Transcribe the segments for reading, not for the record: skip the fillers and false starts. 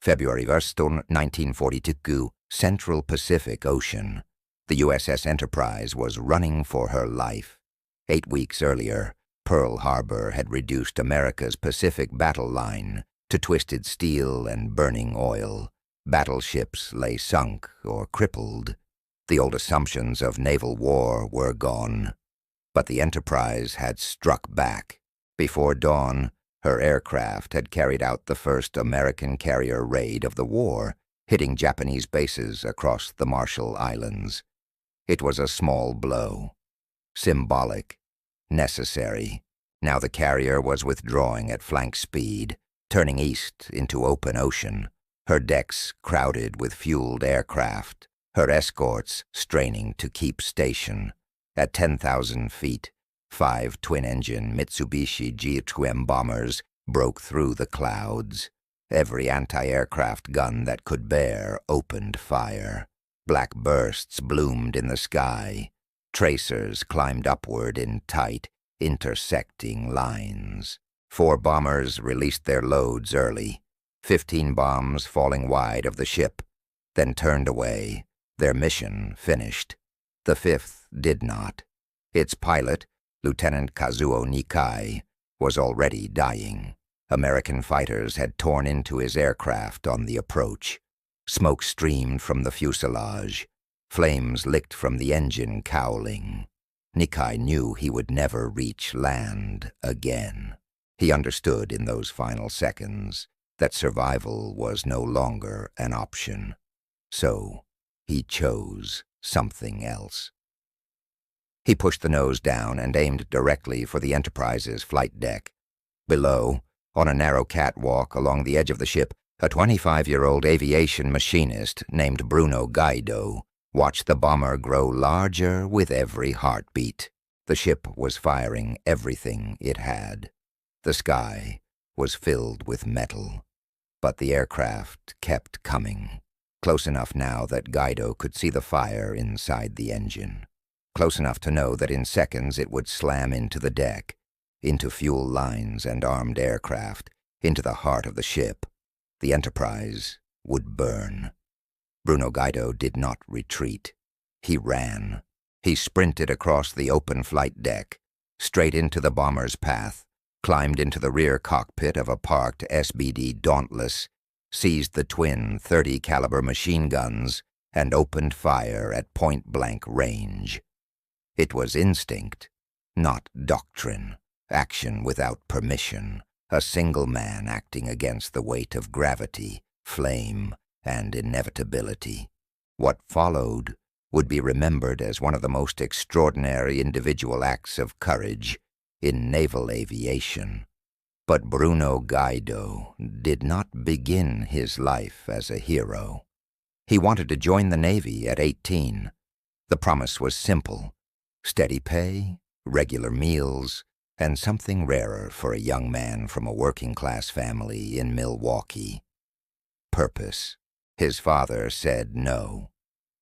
Februari 1942, Central Pacific Ocean. The USS Enterprise was running for her life. 8 weeks earlier, Pearl Harbor had reduced America's Pacific battle line to twisted steel and burning oil. Battleships lay sunk or crippled. The old assumptions of naval war were gone. But the Enterprise had struck back. Before dawn, her aircraft had carried out the first American carrier raid of the war, hitting Japanese bases across the Marshall Islands. It was a small blow. Symbolic. Necessary. Now the carrier was withdrawing at flank speed, turning east into open ocean, her decks crowded with fueled aircraft, her escorts straining to keep station. At 10,000 feet, 5 twin-engine Mitsubishi G-2M bombers broke through the clouds. Every anti-aircraft gun that could bear opened fire. Black bursts bloomed in the sky. Tracers climbed upward in tight, intersecting lines. 4 bombers released their loads early, 15 bombs falling wide of the ship, then turned away, their mission finished. The 5th did not. Its pilot, Lieutenant Kazuo Nikai, was already dying. American fighters had torn into his aircraft on the approach. Smoke streamed from the fuselage. Flames licked from the engine cowling. Nikai knew he would never reach land again. He understood in those final seconds that survival was no longer an option. So he chose something else. He pushed the nose down and aimed directly for the Enterprise's flight deck. Below, on a narrow catwalk along the edge of the ship, a 25-year-old aviation machinist named Bruno Gaido watched the bomber grow larger with every heartbeat. The ship was firing everything it had. The sky was filled with metal, but the aircraft kept coming, close enough now that Gaido could see the fire inside the engine, close enough to know that in seconds it would slam into the deck, into fuel lines and armed aircraft, into the heart of the ship. The Enterprise would burn. Bruno Gaido did not retreat. He ran. He sprinted across the open flight deck, straight into the bomber's path, climbed into the rear cockpit of a parked SBD Dauntless, seized the twin .30 caliber machine guns, and opened fire at point-blank range. It was instinct, not doctrine, action without permission, a single man acting against the weight of gravity, flame, and inevitability. What followed would be remembered as one of the most extraordinary individual acts of courage in naval aviation. But Bruno Gaido did not begin his life as a hero. He wanted to join the Navy at 18. The promise was simple: steady pay, regular meals, and something rarer for a young man from a working-class family in Milwaukee. Purpose. His father said no.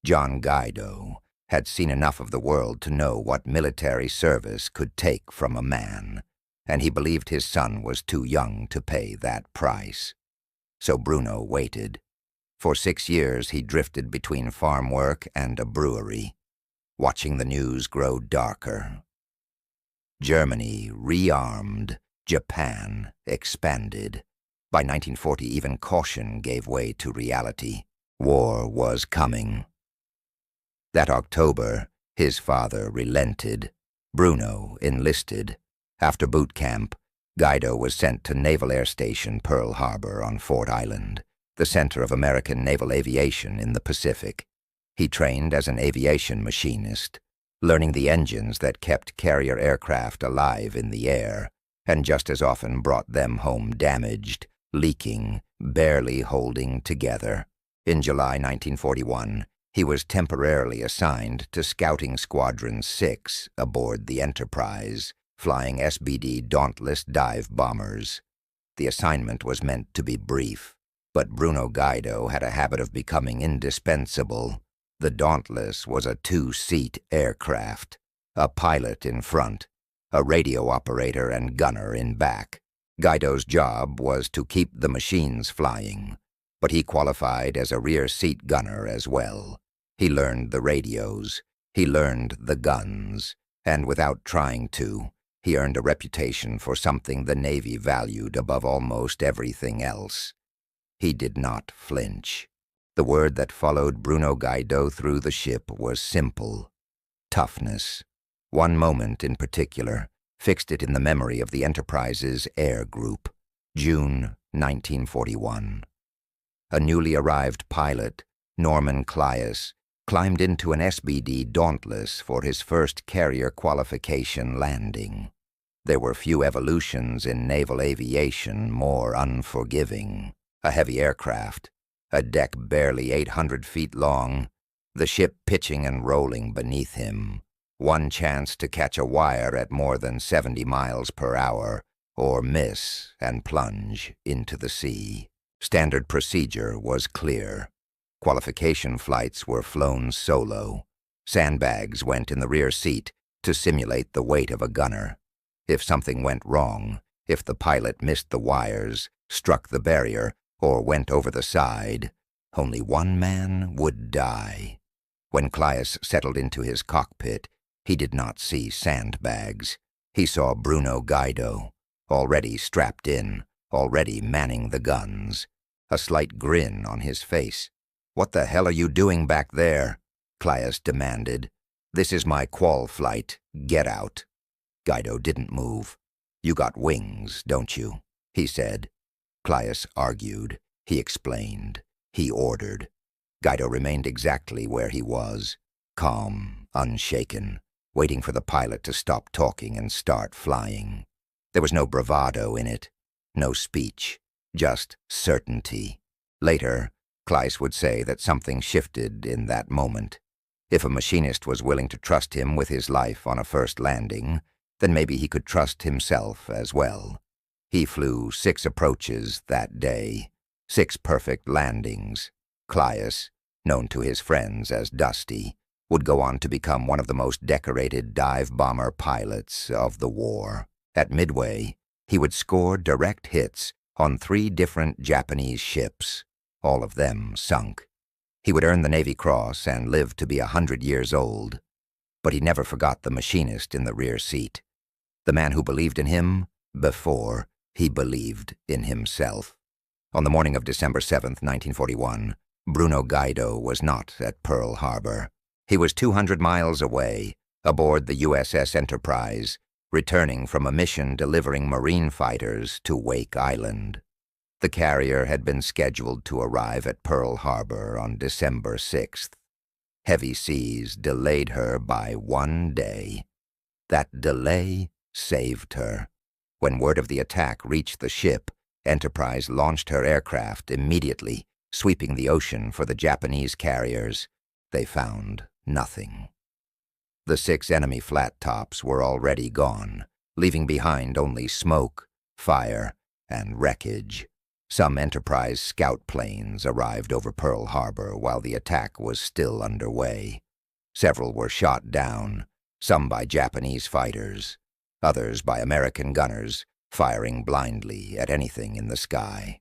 John Gaido had seen enough of the world to know what military service could take from a man, and he believed his son was too young to pay that price. So Bruno waited. For 6 years he drifted between farm work and a brewery, watching the news grow darker. Germany rearmed, Japan expanded. By 1940, even caution gave way to reality. War was coming. That October, his father relented. Bruno enlisted. After boot camp, Gaido was sent to Naval Air Station Pearl Harbor on Fort Island, the center of American naval aviation in the Pacific. He trained as an aviation machinist, learning the engines that kept carrier aircraft alive in the air, and just as often brought them home damaged, leaking, barely holding together. In July 1941, he was temporarily assigned to Scouting Squadron 6 aboard the Enterprise, flying SBD Dauntless dive bombers. The assignment was meant to be brief, but Bruno Gaido had a habit of becoming indispensable. The Dauntless was a 2-seat aircraft, a pilot in front, a radio operator and gunner in back. Gaido's job was to keep the machines flying, but he qualified as a rear seat gunner as well. He learned the radios, he learned the guns, and without trying to, he earned a reputation for something the Navy valued above almost everything else. He did not flinch. The word that followed Bruno Gaido through the ship was simple: toughness. One moment in particular fixed it in the memory of the Enterprise's air group, June 1941. A newly arrived pilot, Norman Clias, climbed into an SBD Dauntless for his first carrier qualification landing. There were few evolutions in naval aviation more unforgiving. A heavy aircraft, a deck barely 800 feet long, the ship pitching and rolling beneath him. One chance to catch a wire at more than 70 miles per hour, or miss and plunge into the sea. Standard procedure was clear. Qualification flights were flown solo. Sandbags went in the rear seat to simulate the weight of a gunner. If something went wrong, if the pilot missed the wires, struck the barrier, or went over the side, only one man would die. When Clias settled into his cockpit, he did not see sandbags. He saw Bruno Gaido, already strapped in, already manning the guns, a slight grin on his face. "What the hell are you doing back there?" Clias demanded. "This is my qual flight. Get out." Gaido didn't move. "You got wings, don't you?" he said. Clias argued. He explained. He ordered. Gaido remained exactly where he was, calm, unshaken, waiting for the pilot to stop talking and start flying. There was no bravado in it, no speech, just certainty. Later, Clias would say that something shifted in that moment. If a machinist was willing to trust him with his life on a first landing, then maybe he could trust himself as well. He flew 6 approaches that day, 6 perfect landings. Clias, known to his friends as Dusty, would go on to become one of the most decorated dive bomber pilots of the war. At Midway, he would score direct hits on 3 different Japanese ships, all of them sunk. He would earn the Navy Cross and live to be 100 years old. But he never forgot the machinist in the rear seat, the man who believed in him before he believed in himself. On the morning of December 7th, 1941, Bruno Gaido was not at Pearl Harbor. He was 200 miles away, aboard the USS Enterprise, returning from a mission delivering Marine fighters to Wake Island. The carrier had been scheduled to arrive at Pearl Harbor on December 6th. Heavy seas delayed her by 1 day. That delay saved her. When word of the attack reached the ship, Enterprise launched her aircraft immediately, sweeping the ocean for the Japanese carriers. They found nothing. The 6 enemy flat tops were already gone, leaving behind only smoke, fire, and wreckage. Some Enterprise scout planes arrived over Pearl Harbor while the attack was still underway. Several were shot down, some by Japanese fighters, others by American gunners, firing blindly at anything in the sky.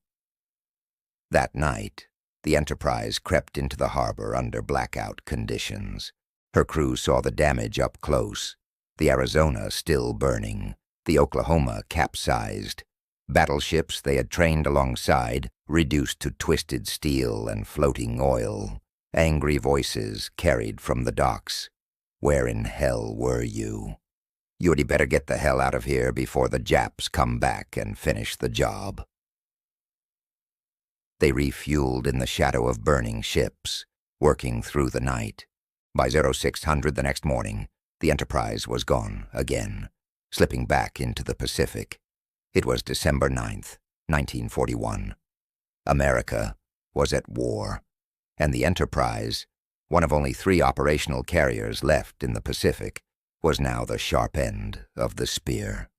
That night, the Enterprise crept into the harbor under blackout conditions. Her crew saw the damage up close, the Arizona still burning, the Oklahoma capsized. Battleships they had trained alongside, reduced to twisted steel and floating oil. Angry voices carried from the docks. "Where in hell were you? You'd better get the hell out of here before the Japs come back and finish the job." They refueled in the shadow of burning ships, working through the night. By 0600 the next morning, the Enterprise was gone again, slipping back into the Pacific. It was December 9th, 1941. America was at war, and the Enterprise, one of only 3 operational carriers left in the Pacific, was now the sharp end of the spear.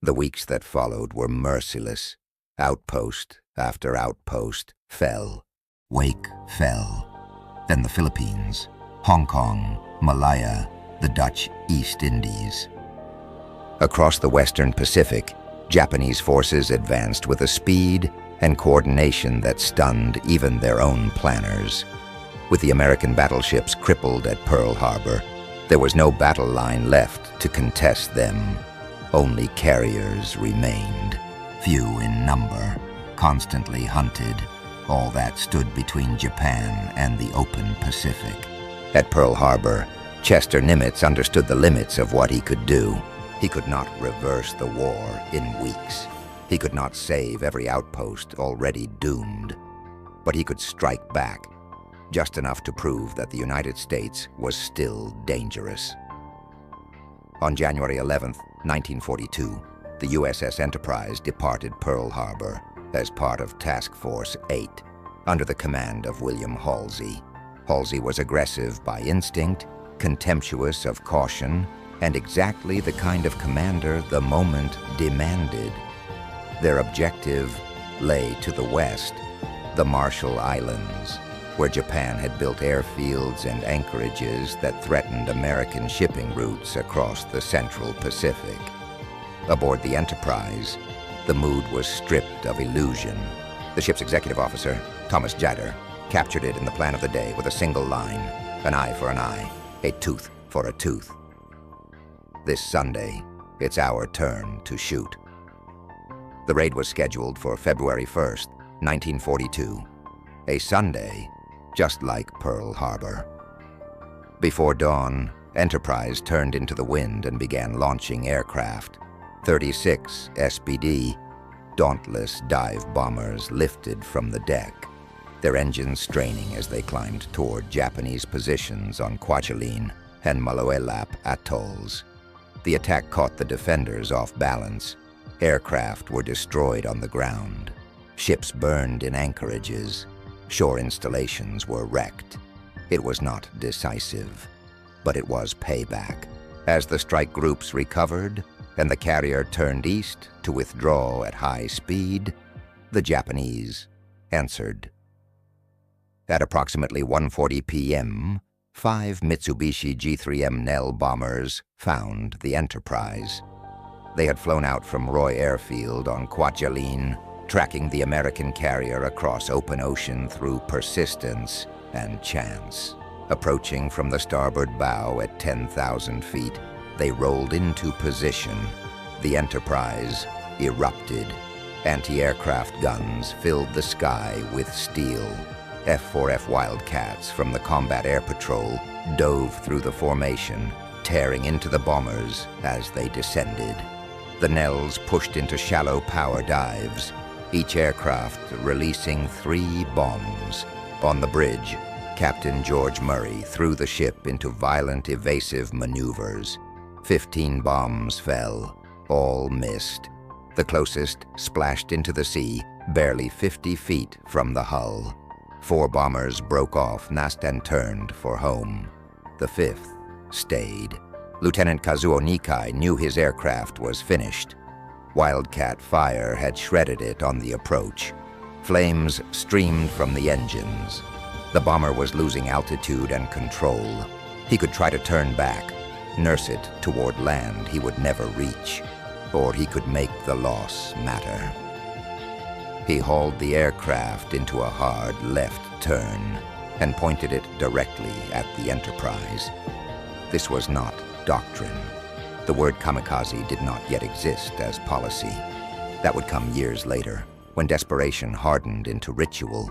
The weeks that followed were merciless. Outpost after outpost fell. Wake fell. Then the Philippines, Hong Kong, Malaya, the Dutch East Indies. Across the western Pacific, Japanese forces advanced with a speed and coordination that stunned even their own planners. With the American battleships crippled at Pearl Harbor, there was no battle line left to contest them. Only carriers remained, few in number, constantly hunted, all that stood between Japan and the open Pacific. At Pearl Harbor, Chester Nimitz understood the limits of what he could do. He could not reverse the war in weeks. He could not save every outpost already doomed. But he could strike back, just enough to prove that the United States was still dangerous. On January 11th, 1942, the USS Enterprise departed Pearl Harbor as part of Task Force 8, under the command of William Halsey. Halsey was aggressive by instinct, contemptuous of caution, and exactly the kind of commander the moment demanded. Their objective lay to the west, the Marshall Islands, where Japan had built airfields and anchorages that threatened American shipping routes across the central Pacific. Aboard the Enterprise, the mood was stripped of illusion. The ship's executive officer, Thomas Gaido, captured it in the plan of the day with a single line: an eye for an eye, a tooth for a tooth. This Sunday, it's our turn to shoot. The raid was scheduled for February 1st, 1942, a Sunday, just like Pearl Harbor. Before dawn, Enterprise turned into the wind and began launching aircraft. 36 SBD Dauntless dive bombers lifted from the deck, their engines straining as they climbed toward Japanese positions on Kwajalein and Maloelap atolls. The attack caught the defenders off balance. Aircraft were destroyed on the ground. Ships burned in anchorages. Shore installations were wrecked. It was not decisive, but it was payback. As the strike groups recovered and the carrier turned east to withdraw at high speed, the Japanese answered. At approximately 1:40 p.m., 5 Mitsubishi G3M Nell bombers found the Enterprise. They had flown out from Roy Airfield on Kwajalein, tracking the American carrier across open ocean through persistence and chance. Approaching from the starboard bow at 10,000 feet, they rolled into position. The Enterprise erupted. Anti-aircraft guns filled the sky with steel. F-4F Wildcats from the Combat Air Patrol dove through the formation, tearing into the bombers as they descended. The Nells pushed into shallow power dives, each aircraft releasing 3 bombs. On the bridge, Captain George Murray threw the ship into violent evasive maneuvers. 15 bombs fell, all missed. The closest splashed into the sea, barely 50 feet from the hull. 4 bombers broke off mast and turned for home. The 5th stayed. Lieutenant Kazuo Nikai knew his aircraft was finished. Wildcat fire had shredded it on the approach. Flames streamed from the engines. The bomber was losing altitude and control. He could try to turn back, nurse it toward land he would never reach, or he could make the loss matter. He hauled the aircraft into a hard left turn and pointed it directly at the Enterprise. This was not doctrine. The word kamikaze did not yet exist as policy. That would come years later, when desperation hardened into ritual.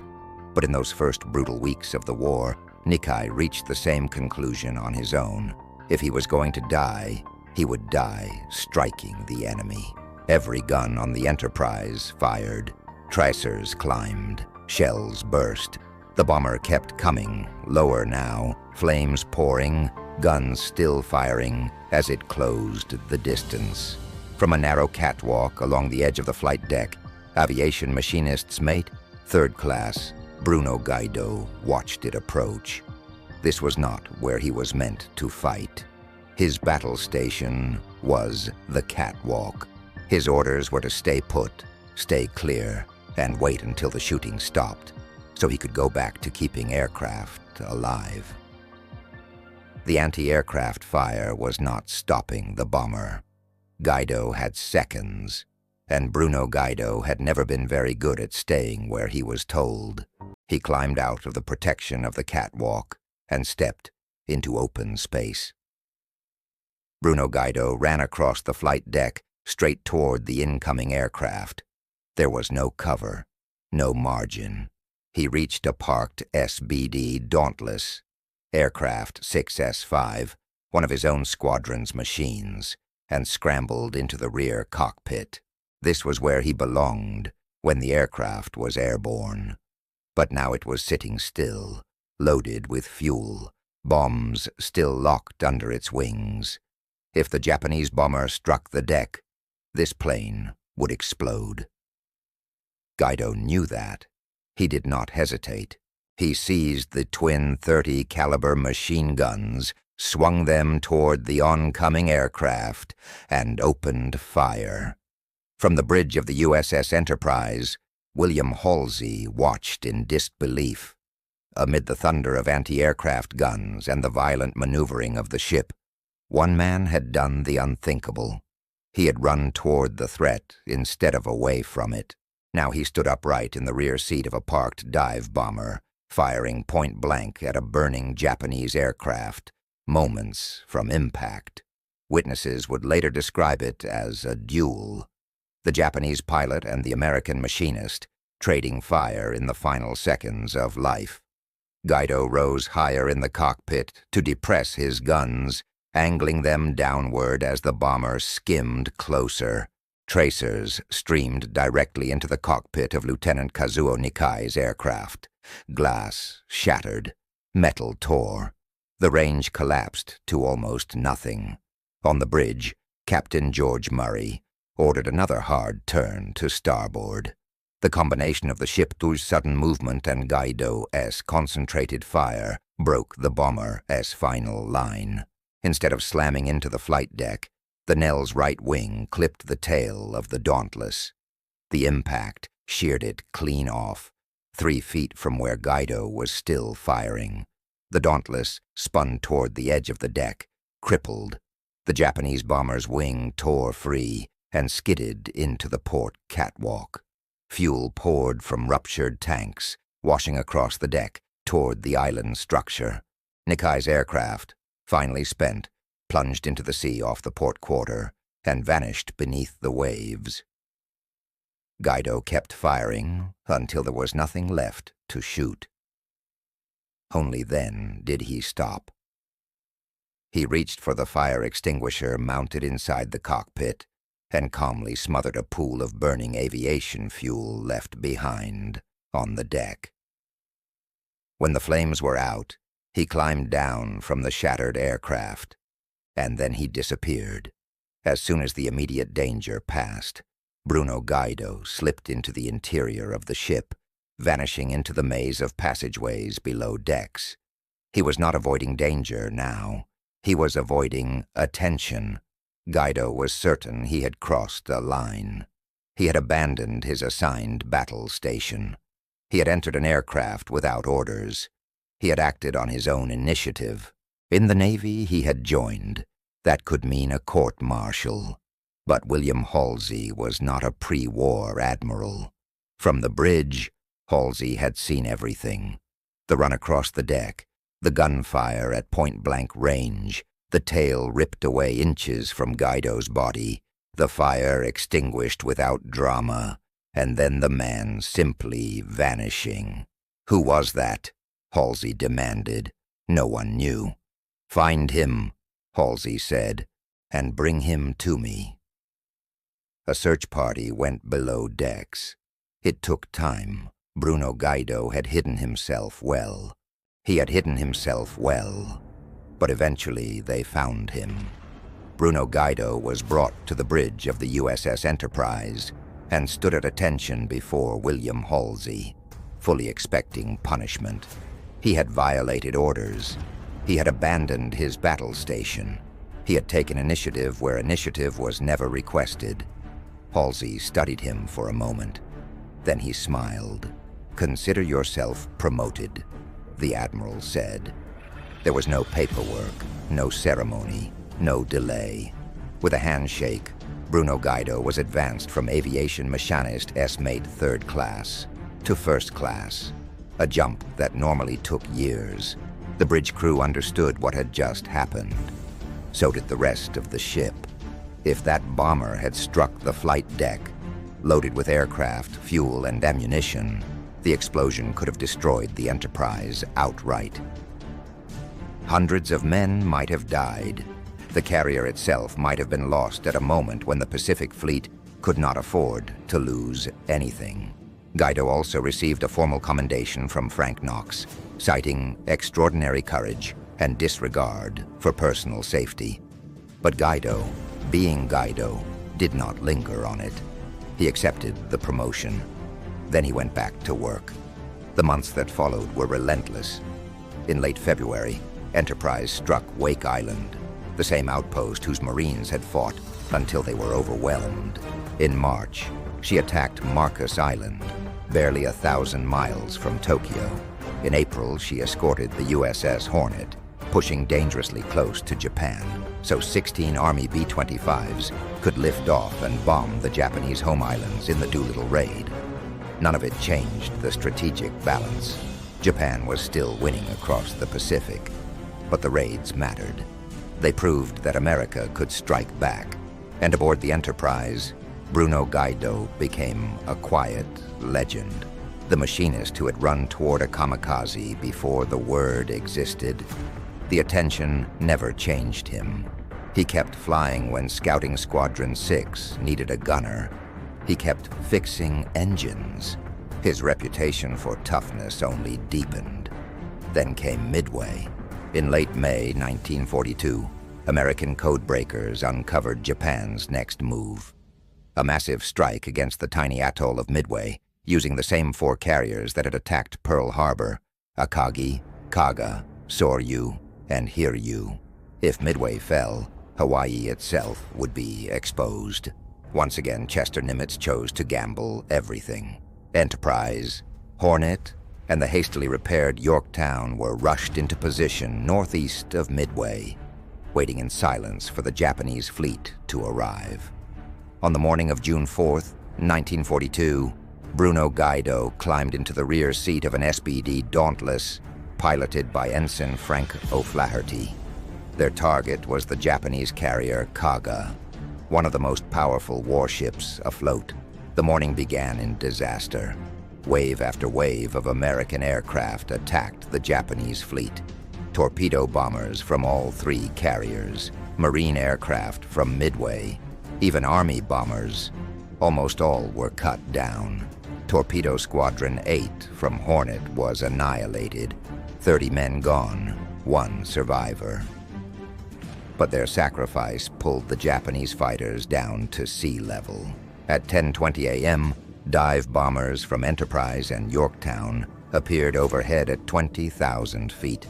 But in those first brutal weeks of the war, Nikai reached the same conclusion on his own. If he was going to die, he would die striking the enemy. Every gun on the Enterprise fired. Tricers climbed. Shells burst. The bomber kept coming, lower now, flames pouring, guns still firing as it closed the distance. From a narrow catwalk along the edge of the flight deck, Aviation Machinist's mate, 3rd class, Bruno Gaido, watched it approach. This was not where he was meant to fight. His battle station was the catwalk. His orders were to stay put, stay clear, and wait until the shooting stopped, so he could go back to keeping aircraft alive. The anti-aircraft fire was not stopping the bomber. Gaido had seconds. and Bruno Gaido had never been very good at staying where he was told. He climbed out of the protection of the catwalk and stepped into open space. Bruno Gaido ran across the flight deck straight toward the incoming aircraft. There was no cover, no margin. He reached a parked SBD Dauntless, aircraft 6S5, one of his own squadron's machines, and scrambled into the rear cockpit. This was where he belonged when the aircraft was airborne. But now it was sitting still, loaded with fuel, bombs still locked under its wings. If the Japanese bomber struck the deck, this plane would explode. Gaido knew that. He did not hesitate. He seized the twin .30 caliber machine guns, swung them toward the oncoming aircraft, and opened fire. From the bridge of the USS Enterprise, William Halsey watched in disbelief. Amid the thunder of anti-aircraft guns and the violent maneuvering of the ship, one man had done the unthinkable. He had run toward the threat instead of away from it. Now he stood upright in the rear seat of a parked dive bomber, firing point blank at a burning Japanese aircraft, moments from impact. Witnesses would later describe it as a duel. The Japanese pilot and the American machinist trading fire in the final seconds of life. Gaido rose higher in the cockpit to depress his guns, angling them downward as the bomber skimmed closer. Tracers streamed directly into the cockpit of Lieutenant Kazuo Nikai's aircraft. Glass shattered, metal tore. The range collapsed to almost nothing. On the bridge, Captain George Murray ordered another hard turn to starboard. The combination of the ship's sudden movement and Gaido's concentrated fire broke the bomber's final line. Instead of slamming into the flight deck, the Nell's right wing clipped the tail of the Dauntless. The impact sheared it clean off, 3 feet from where Gaido was still firing. The Dauntless spun toward the edge of the deck, crippled. The Japanese bomber's wing tore free and skidded into the port catwalk. Fuel poured from ruptured tanks, washing across the deck toward the island structure. Nikai's aircraft, finally spent, plunged into the sea off the port quarter and vanished beneath the waves. Gaido kept firing until there was nothing left to shoot. Only then did he stop. He reached for the fire extinguisher mounted inside the cockpit and calmly smothered a pool of burning aviation fuel left behind on the deck. When the flames were out, he climbed down from the shattered aircraft, and then he disappeared. As soon as the immediate danger passed, Bruno Gaido slipped into the interior of the ship, vanishing into the maze of passageways below decks. He was not avoiding danger now. He was avoiding attention. Gaido was certain he had crossed a line. He had abandoned his assigned battle station. He had entered an aircraft without orders. He had acted on his own initiative. In the Navy he had joined. That could mean a court-martial. But William Halsey was not a pre-war admiral. From the bridge, Halsey had seen everything. The run across the deck, the gunfire at point-blank range, the tail ripped away inches from Gaido's body, the fire extinguished without drama, and then the man simply vanishing. Who was that? Halsey demanded. No one knew. Find him, Halsey said, and bring him to me. A search party went below decks. It took time. Bruno Gaido had hidden himself well. He had hidden himself well, but eventually they found him. Bruno Gaido was brought to the bridge of the USS Enterprise and stood at attention before William Halsey, fully expecting punishment. He had violated orders. He had abandoned his battle station. He had taken initiative where initiative was never requested. Halsey studied him for a moment. Then he smiled. "Consider yourself promoted," the Admiral said. There was no paperwork, no ceremony, no delay. With a handshake, Bruno Gaido was advanced from Aviation Machinist S-Mate 3rd Class to 1st Class, a jump that normally took years. The bridge crew understood what had just happened. So did the rest of the ship. If that bomber had struck the flight deck, loaded with aircraft, fuel, and ammunition, the explosion could have destroyed the Enterprise outright. Hundreds of men might have died. The carrier itself might have been lost at a moment when the Pacific Fleet could not afford to lose anything. Gaido also received a formal commendation from Frank Knox, citing extraordinary courage and disregard for personal safety. But Gaido, being Gaido, did not linger on it. He accepted the promotion. Then he went back to work. The months that followed were relentless. In late February, Enterprise struck Wake Island, the same outpost whose Marines had fought until they were overwhelmed. In March, she attacked Marcus Island, barely 1,000 miles from Tokyo. In April, she escorted the USS Hornet, pushing dangerously close to Japan, so 16 Army B-25s could lift off and bomb the Japanese home islands in the Doolittle raid. None of it changed the strategic balance. Japan was still winning across the Pacific, but the raids mattered. They proved that America could strike back, and aboard the Enterprise, Bruno Gaido became a quiet legend. The machinist who had run toward a kamikaze before the word existed. The attention never changed him. He kept flying when Scouting Squadron 6 needed a gunner. He kept fixing engines. His reputation for toughness only deepened. Then came Midway. In late May 1942, American codebreakers uncovered Japan's next move. A massive strike against the tiny atoll of Midway, using the same 4 carriers that had attacked Pearl Harbor: Akagi, Kaga, Soryu, and Hiryu. If Midway fell, Hawaii itself would be exposed. Once again, Chester Nimitz chose to gamble everything. Enterprise, Hornet, and the hastily repaired Yorktown were rushed into position northeast of Midway, waiting in silence for the Japanese fleet to arrive. On the morning of June 4th, 1942, Bruno Gaido climbed into the rear seat of an SBD Dauntless, piloted by Ensign Frank O'Flaherty. Their target was the Japanese carrier Kaga, one of the most powerful warships afloat. The morning began in disaster. Wave after wave of American aircraft attacked the Japanese fleet. Torpedo bombers from all 3 carriers, Marine aircraft from Midway, even Army bombers. Almost all were cut down. Torpedo Squadron 8 from Hornet was annihilated. 30 men gone, 1 survivor. But their sacrifice pulled the Japanese fighters down to sea level. At 10:20 a.m., dive bombers from Enterprise and Yorktown appeared overhead at 20,000 feet.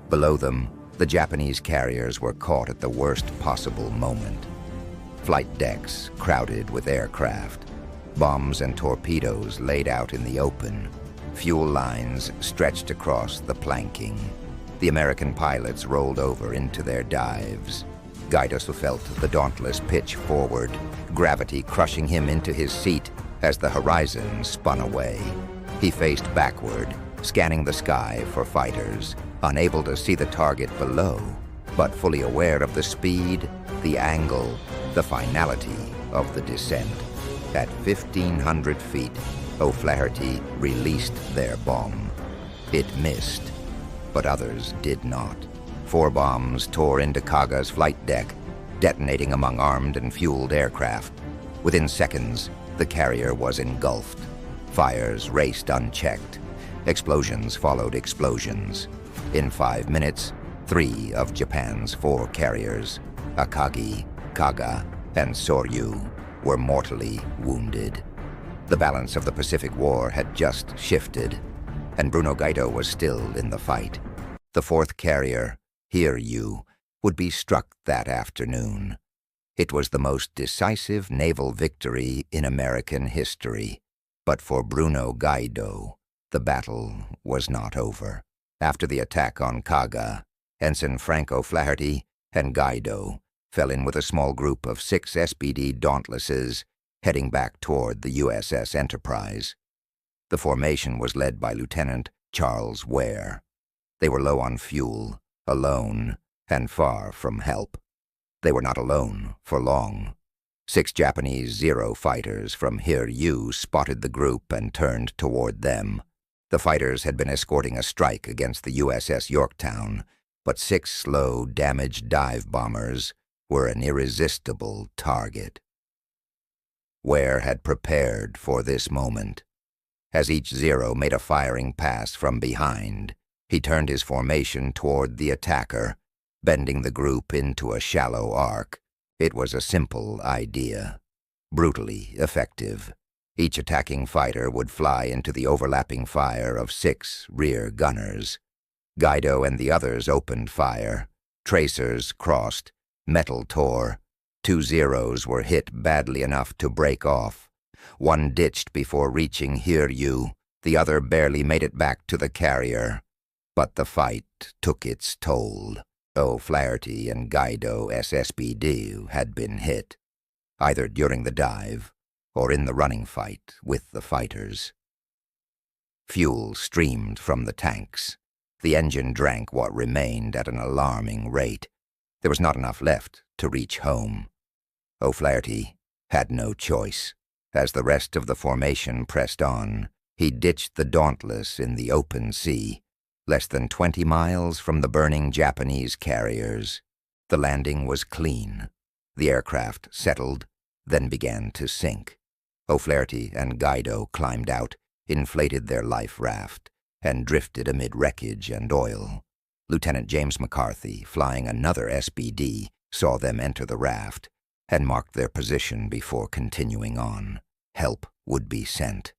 Below them, the Japanese carriers were caught at the worst possible moment. Flight decks crowded with aircraft, bombs and torpedoes laid out in the open, fuel lines stretched across the planking. The American pilots rolled over into their dives. Gaido felt the Dauntless pitch forward, gravity crushing him into his seat as the horizon spun away. He faced backward, scanning the sky for fighters, unable to see the target below, but fully aware of the speed, the angle, the finality of the descent. At 1,500 feet, O'Flaherty released their bomb. It missed, but others did not. 4 bombs tore into Kaga's flight deck, detonating among armed and fueled aircraft. Within seconds, the carrier was engulfed. Fires raced unchecked. Explosions followed explosions. In 5 minutes, 3 of Japan's 4 carriers, Akagi, Kaga, and Soryu, were mortally wounded. The balance of the Pacific War had just shifted, and Bruno Gaido was still in the fight. The 4th carrier, Hiryu, would be struck that afternoon. It was the most decisive naval victory in American history. But for Bruno Gaido, the battle was not over. After the attack on Kaga, Ensign Frank O'Flaherty and Gaido fell in with a small group of 6 SBD Dauntlesses heading back toward the USS Enterprise. The formation was led by Lieutenant Charles Ware. They were low on fuel, alone, and far from help. They were not alone for long. 6 Japanese Zero fighters from Hiryu spotted the group and turned toward them. The fighters had been escorting a strike against the USS Yorktown, but 6 slow, damaged dive bombers were an irresistible target. Ware had prepared for this moment. As each Zero made a firing pass from behind, he turned his formation toward the attacker, bending the group into a shallow arc. It was a simple idea, brutally effective. Each attacking fighter would fly into the overlapping fire of 6 rear gunners. Gaido and the others opened fire. Tracers crossed, metal tore. 2 Zeros were hit badly enough to break off. One ditched before reaching Hiryu. The other barely made it back to the carrier. But the fight took its toll. O'Flaherty and Gaido SSBD had been hit, either during the dive or in the running fight with the fighters. Fuel streamed from the tanks. The engine drank what remained at an alarming rate. There was not enough left to reach home. O'Flaherty had no choice. As the rest of the formation pressed on, he ditched the Dauntless in the open sea, less than 20 miles from the burning Japanese carriers. The landing was clean. The aircraft settled, then began to sink. O'Flaherty and Gaido climbed out, inflated their life raft, and drifted amid wreckage and oil. Lieutenant James McCarthy, flying another SBD, saw them enter the raft and marked their position before continuing on. Help would be sent.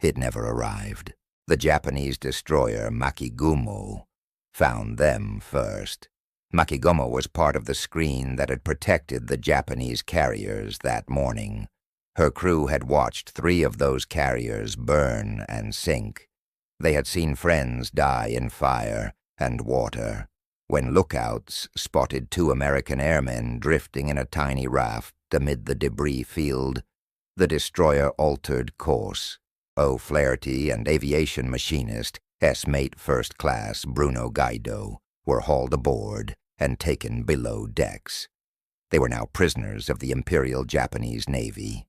It never arrived. The Japanese destroyer Makigumo found them first. Makigumo was part of the screen that had protected the Japanese carriers that morning. Her crew had watched 3 of those carriers burn and sink. They had seen friends die in fire and water. When lookouts spotted 2 American airmen drifting in a tiny raft amid the debris field, the destroyer altered course. O'Flaherty and Aviation Machinist, S-Mate First Class Bruno Gaido, were hauled aboard and taken below decks. They were now prisoners of the Imperial Japanese Navy.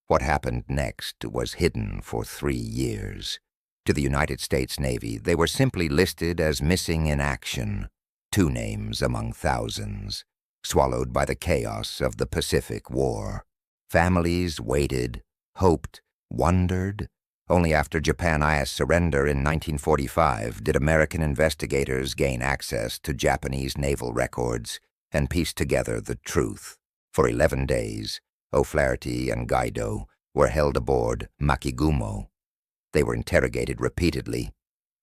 What happened next was hidden for 3 years. To the United States Navy, they were simply listed as missing in action, 2 names among thousands, swallowed by the chaos of the Pacific War. Families waited, hoped, wondered. Only after Japan-IS surrender in 1945 did American investigators gain access to Japanese naval records and piece together the truth. For 11 days, O'Flaherty and Gaido were held aboard Makigumo. They were interrogated repeatedly.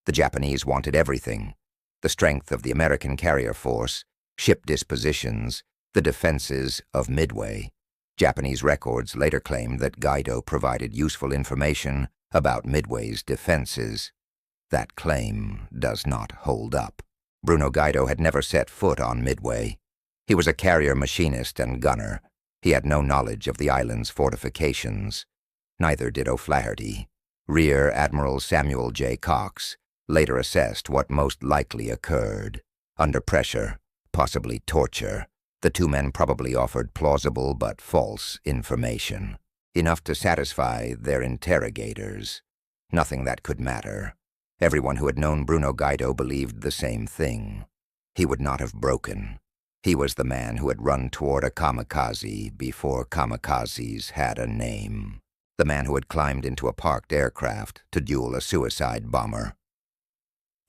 The Japanese wanted everything: the strength of the American carrier force, ship dispositions, the defenses of Midway. Japanese records later claimed that Gaido provided useful information about Midway's defenses. That claim does not hold up. Bruno Gaido had never set foot on Midway. He was a carrier machinist and gunner. He had no knowledge of the island's fortifications. Neither did O'Flaherty. Rear Admiral Samuel J. Cox later assessed what most likely occurred. Under pressure, possibly torture, the 2 men probably offered plausible but false information, enough to satisfy their interrogators. Nothing that could matter. Everyone who had known Bruno Gaido believed the same thing. He would not have broken. He was the man who had run toward a kamikaze before kamikazes had a name. The man who had climbed into a parked aircraft to duel a suicide bomber.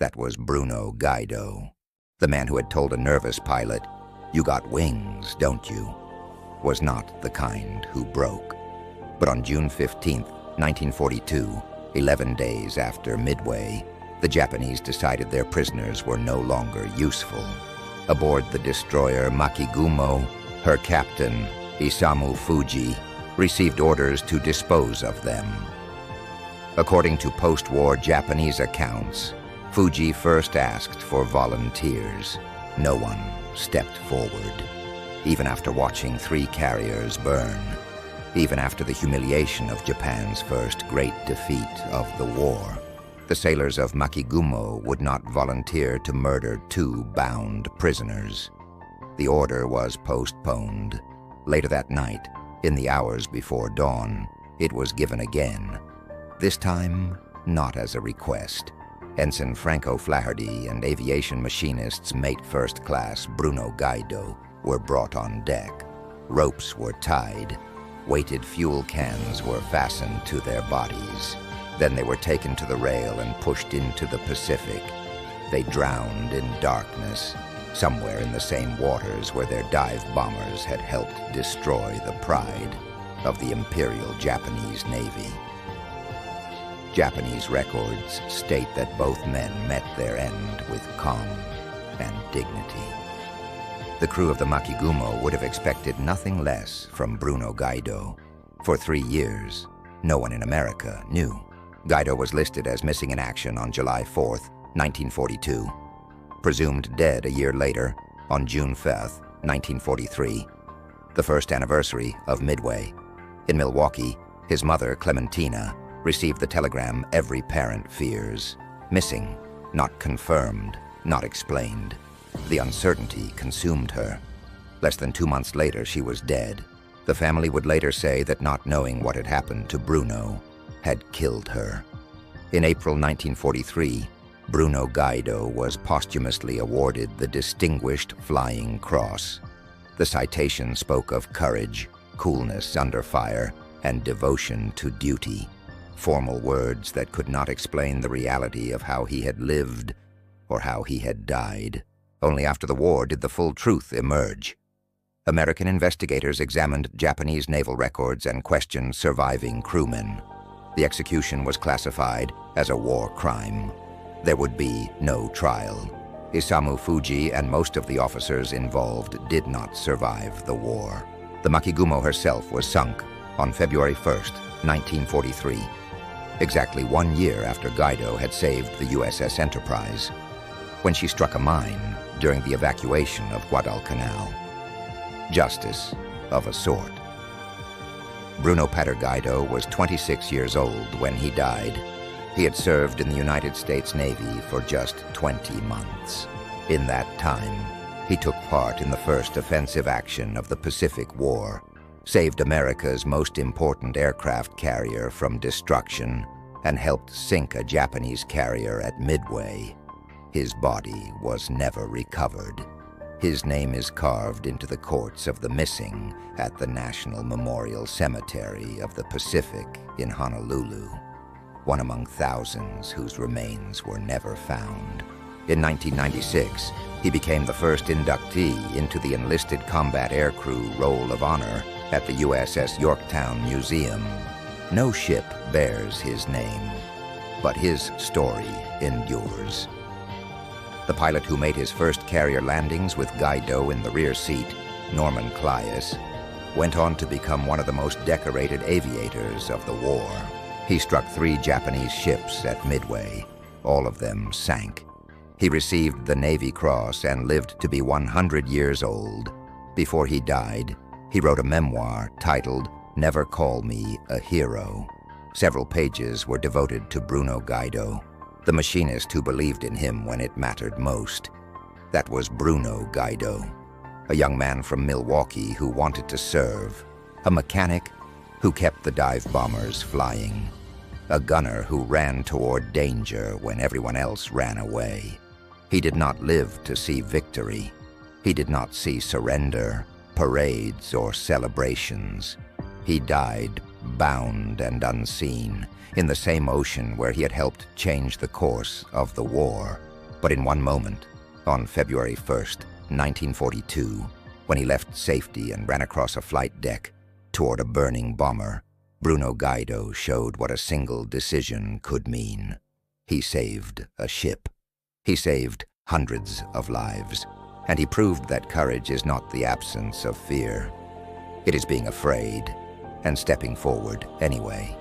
That was Bruno Gaido. The man who had told a nervous pilot, "You got wings, don't you?" was not the kind who broke. But on June 15, 1942, 11 days after Midway, the Japanese decided their prisoners were no longer useful. Aboard the destroyer Makigumo, her captain, Isamu Fuji, received orders to dispose of them. According to post-war Japanese accounts, Fuji first asked for volunteers. No one stepped forward. even after watching 3 carriers burn, even after the humiliation of Japan's first great defeat of the war. The sailors of Makigumo would not volunteer to murder 2 bound prisoners. The order was postponed. Later that night, in the hours before dawn, it was given again. This time, not as a request. Ensign Franco Flaherty and aviation machinists mate first class Bruno Gaido were brought on deck. Ropes were tied. Weighted fuel cans were fastened to their bodies. Then they were taken to the rail and pushed into the Pacific. They drowned in darkness, somewhere in the same waters where their dive bombers had helped destroy the pride of the Imperial Japanese Navy. Japanese records state that both men met their end with calm and dignity. The crew of the Makigumo would have expected nothing less from Bruno Gaido. For 3 years, no one in America knew. Gaido was listed as missing in action on July 4th, 1942. Presumed dead a year later, on June 5th, 1943, the first anniversary of Midway. In Milwaukee, his mother, Clementina, received the telegram every parent fears. Missing, not confirmed, not explained. The uncertainty consumed her. Less than 2 months later, she was dead. The family would later say that not knowing what had happened to Bruno had killed her. In April 1943, Bruno Gaido was posthumously awarded the Distinguished Flying Cross. The citation spoke of courage, coolness under fire, and devotion to duty. Formal words that could not explain the reality of how he had lived or how he had died. Only after the war did the full truth emerge. American investigators examined Japanese naval records and questioned surviving crewmen. The execution was classified as a war crime. There would be no trial. Isamu Fuji and most of the officers involved did not survive the war. The Makigumo herself was sunk on February 1st, 1943, exactly 1 year after Gaido had saved the USS Enterprise, when she struck a mine during the evacuation of Guadalcanal. Justice of a sort. Bruno Gaido was 26 years old when he died. He had served in the United States Navy for just 20 months. In that time, he took part in the first offensive action of the Pacific War, saved America's most important aircraft carrier from destruction, and helped sink a Japanese carrier at Midway. His body was never recovered. His name is carved into the courts of the missing at the National Memorial Cemetery of the Pacific in Honolulu, one among thousands whose remains were never found. In 1996, he became the first inductee into the Enlisted Combat Aircrew Roll of Honor at the USS Yorktown Museum. No ship bears his name, but his story endures. The pilot who made his first carrier landings with Gaido in the rear seat, Norman Clias, went on to become one of the most decorated aviators of the war. He struck 3 Japanese ships at Midway. All of them sank. He received the Navy Cross and lived to be 100 years old. Before he died, he wrote a memoir titled Never Call Me a Hero. Several pages were devoted to Bruno Gaido, the machinist who believed in him when it mattered most. That was Bruno Gaido, a young man from Milwaukee who wanted to serve, a mechanic who kept the dive bombers flying, a gunner who ran toward danger when everyone else ran away. He did not live to see victory. He did not see surrender, parades, or celebrations. He died bound and unseen, in the same ocean where he had helped change the course of the war. But in one moment, on February 1st, 1942, when he left safety and ran across a flight deck toward a burning bomber, Bruno Gaido showed what a single decision could mean. He saved a ship. He saved hundreds of lives, and he proved that courage is not the absence of fear. It is being afraid and stepping forward anyway.